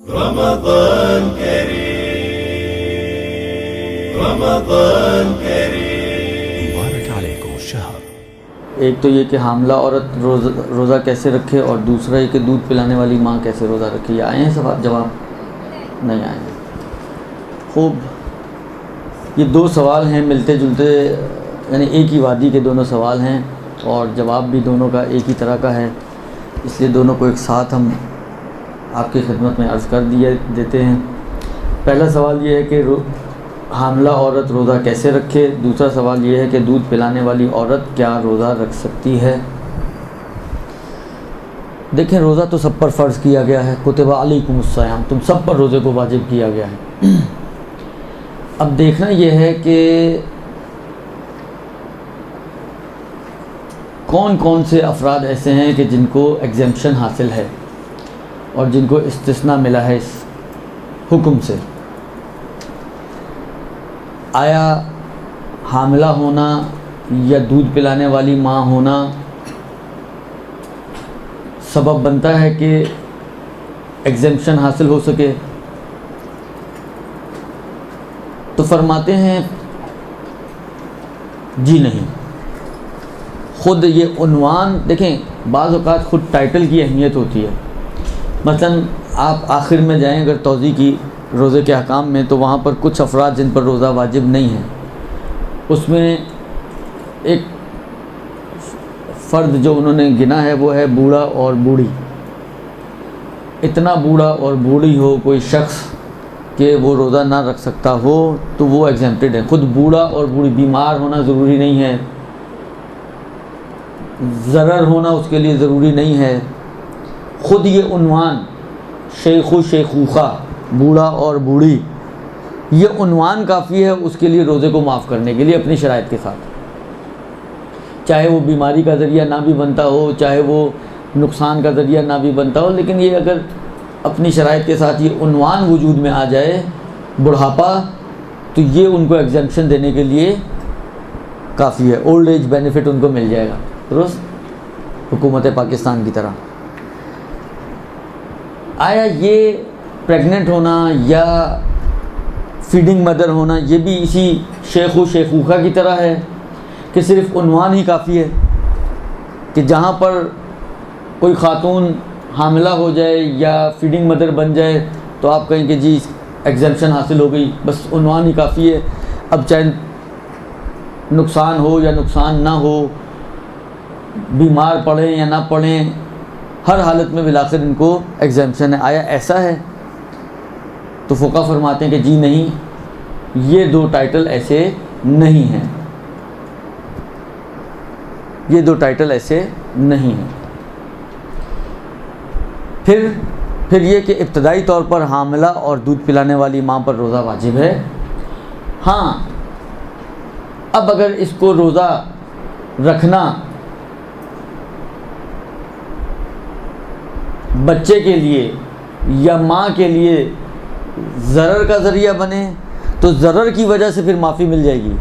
رمضان كريم رمضان كريم مبارك عليكم الشهر۔ ایک تو یہ کہ حاملہ عورت روزہ کیسے رکھے، اور دوسرا یہ کہ دودھ پلانے والی ماں کیسے روزہ رکھے۔ یہ آئے ہیں سوال جواب؟ نہیں آئے ہیں۔ خوب، یہ دو سوال ہیں ملتے جلتے، یعنی ایک ہی وادی کے دونوں سوال ہیں، اور جواب بھی دونوں کا ایک ہی طرح کا ہے، اس لیے دونوں کو ایک ساتھ ہم آپ کی خدمت میں عرض کر دیتے ہیں۔ پہلا سوال یہ ہے کہ حاملہ عورت روزہ کیسے رکھے، دوسرا سوال یہ ہے کہ دودھ پلانے والی عورت کیا روزہ رکھ سکتی ہے۔ دیکھیں، روزہ تو سب پر فرض کیا گیا ہے، کتب علیکم الصیام، تم سب پر روزے کو واجب کیا گیا ہے۔ اب دیکھنا یہ ہے کہ کون کون سے افراد ایسے ہیں کہ جن کو ایگزیمپشن حاصل ہے اور جن کو استثناء ملا ہے اس حکم سے۔ آیا حاملہ ہونا یا دودھ پلانے والی ماں ہونا سبب بنتا ہے کہ ایگزیمپشن حاصل ہو سکے؟ تو فرماتے ہیں جی نہیں۔ خود یہ عنوان دیکھیں، بعض اوقات خود ٹائٹل کی اہمیت ہوتی ہے۔ مثلا آپ آخر میں جائیں اگر توضیح کی روزے کے احکام میں، تو وہاں پر کچھ افراد جن پر روزہ واجب نہیں ہے، اس میں ایک فرد جو انہوں نے گنا ہے وہ ہے بوڑھا اور بوڑھی۔ اتنا بوڑھا اور بوڑھی ہو کوئی شخص کہ وہ روزہ نہ رکھ سکتا ہو تو وہ ایگزیمپٹڈ ہے۔ خود بوڑھا اور بوڑھی، بیمار ہونا ضروری نہیں ہے، ضرر ہونا اس کے لیے ضروری نہیں ہے۔ خود یہ عنوان شیخ و شیخوخہ، بوڑھا اور بوڑھی، یہ عنوان کافی ہے اس کے لیے روزے کو معاف کرنے کے لیے اپنی شرائط کے ساتھ، چاہے وہ بیماری کا ذریعہ نہ بھی بنتا ہو، چاہے وہ نقصان کا ذریعہ نہ بھی بنتا ہو، لیکن یہ اگر اپنی شرائط کے ساتھ یہ عنوان وجود میں آ جائے بڑھاپا، تو یہ ان کو ایگزیمپشن دینے کے لیے کافی ہے۔ اولڈ ایج بینیفٹ ان کو مل جائے گا، درست، حکومت پاکستان کی طرح۔ آیا یہ پریگننٹ ہونا یا فیڈنگ مدر ہونا یہ بھی اسی شیخ و شیخوخہ کی طرح ہے کہ صرف عنوان ہی کافی ہے کہ جہاں پر کوئی خاتون حاملہ ہو جائے یا فیڈنگ مدر بن جائے تو آپ کہیں کہ جی ایگزیمپشن حاصل ہو گئی، بس عنوان ہی کافی ہے، اب چاہے نقصان ہو یا نقصان نہ ہو، بیمار پڑیں یا نہ پڑیں، ہر حالت میں بالآخر ان کو ایگزیمپشن ہے۔ آیا ایسا ہے؟ تو فقہ فرماتے ہیں کہ جی نہیں، یہ دو ٹائٹل ایسے نہیں ہیں، یہ دو ٹائٹل ایسے نہیں ہیں۔ پھر یہ کہ ابتدائی طور پر حاملہ اور دودھ پلانے والی ماں پر روزہ واجب ہے۔ ہاں، اب اگر اس کو روزہ رکھنا بچے کے لیے یا ماں کے لیے ضرر کا ذریعہ بنے تو ضرر کی وجہ سے پھر معافی مل جائے گی،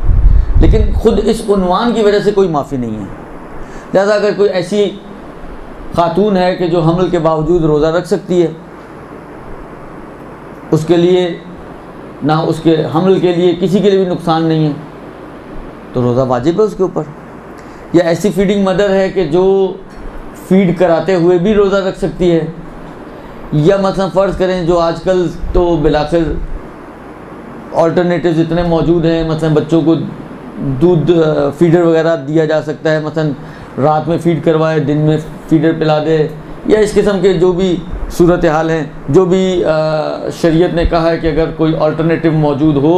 لیکن خود اس عنوان کی وجہ سے کوئی معافی نہیں ہے۔ لہذا اگر کوئی ایسی خاتون ہے کہ جو حمل کے باوجود روزہ رکھ سکتی ہے، اس کے لیے نہ اس کے حمل کے لیے کسی کے لیے بھی نقصان نہیں ہے، تو روزہ واجب ہے اس کے اوپر۔ یا ایسی فیڈنگ مدر ہے کہ جو فیڈ کراتے ہوئے بھی روزہ رکھ سکتی ہے، یا مثلا فرض کریں جو آج کل تو بالآخر آلٹرنیٹیوز اتنے موجود ہیں، مثلا بچوں کو دودھ فیڈر وغیرہ دیا جا سکتا ہے، مثلا رات میں فیڈ کروائے، دن میں فیڈر پلا دے، یا اس قسم کے جو بھی صورتحال ہیں، جو بھی شریعت نے کہا ہے کہ اگر کوئی آلٹرنیٹیو موجود ہو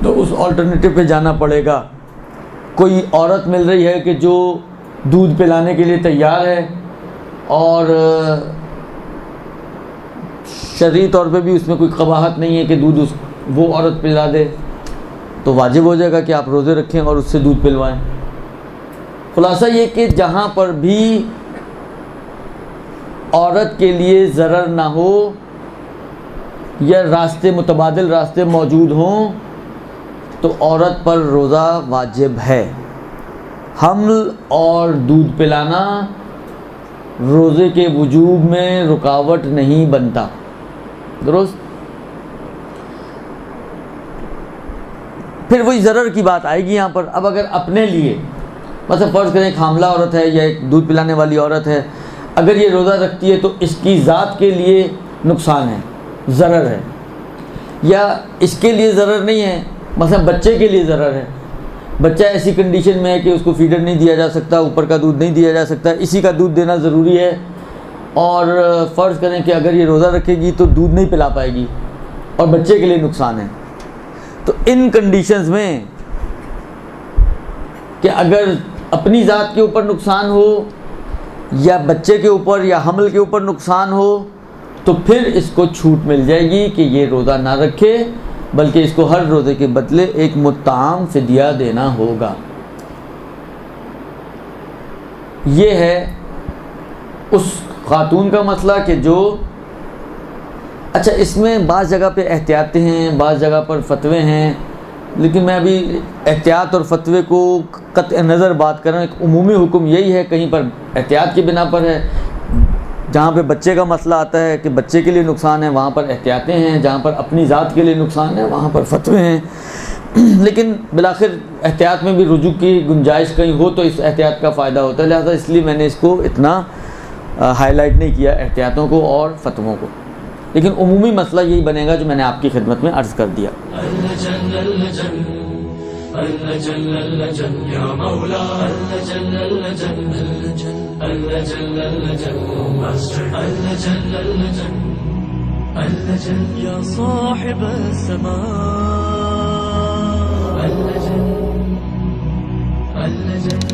تو اس آلٹرنیٹیو پہ جانا پڑے گا۔ کوئی عورت مل رہی ہے کہ جو دودھ پلانے کے لیے تیار ہے اور شرعی طور پہ بھی اس میں کوئی قباحت نہیں ہے کہ دودھ وہ عورت پلا دے، تو واجب ہو جائے گا کہ آپ روزے رکھیں اور اس سے دودھ پلوائیں۔ خلاصہ یہ کہ جہاں پر بھی عورت کے لیے ضرر نہ ہو یا راستے متبادل راستے موجود ہوں تو عورت پر روزہ واجب ہے۔ حمل اور دودھ پلانا روزے کے وجوب میں رکاوٹ نہیں بنتا. درست. پھر وہی ضرر کی بات آئے گی یہاں پر. اب اگر اپنے لیے مثلا فرض کریں ایک حاملہ عورت ہے یا ایک دودھ پلانے والی عورت ہے, اگر یہ روزہ رکھتی ہے تو اس کی ذات کے لیے نقصان ہے, ضرر ہے, یا اس کے لیے ضرر نہیں ہے, مثلا بچے کے لیے ضرر ہے. بچہ ایسی کنڈیشن میں ہے کہ اس کو فیڈر نہیں دیا جا سکتا, اوپر کا دودھ نہیں دیا جا سکتا, اسی کا دودھ دینا ضروری ہے, اور فرض کریں کہ اگر یہ روزہ رکھے گی تو دودھ نہیں پلا پائے گی اور بچے کے لیے نقصان ہے. تو ان کنڈیشنز میں کہ اگر اپنی ذات کے اوپر نقصان ہو یا بچے کے اوپر یا حمل کے اوپر نقصان ہو تو پھر اس کو چھوٹ مل جائے گی کہ یہ روزہ نہ رکھے, بلکہ اس کو ہر روزے کے بدلے ایک مطعم فدیہ دینا ہوگا. یہ ہے اس خاتون کا مسئلہ کہ جو اچھا اس میں بعض جگہ پہ احتیاطیں ہیں, بعض جگہ پر فتوے ہیں, لیکن میں ابھی احتیاط اور فتوے کو قطع نظر بات کر رہا ہوں. ایک عمومی حکم یہی ہے, کہیں پر احتیاط کی بنا پر ہے, جہاں پہ بچے کا مسئلہ آتا ہے کہ بچے کے لیے نقصان ہے وہاں پر احتیاطیں ہیں, جہاں پر اپنی ذات کے لیے نقصان ہے وہاں پر فتوے ہیں. لیکن بالآخر احتیاط میں بھی رجوع کی گنجائش کہیں ہو تو اس احتیاط کا فائدہ ہوتا ہے, لہذا اس لیے میں نے اس کو اتنا ہائی لائٹ نہیں کیا احتیاطوں کو اور فتووں کو. لیکن عمومی مسئلہ یہی بنے گا جو میں نے آپ کی خدمت میں عرض کر دیا. يا صاحب السماء اللجن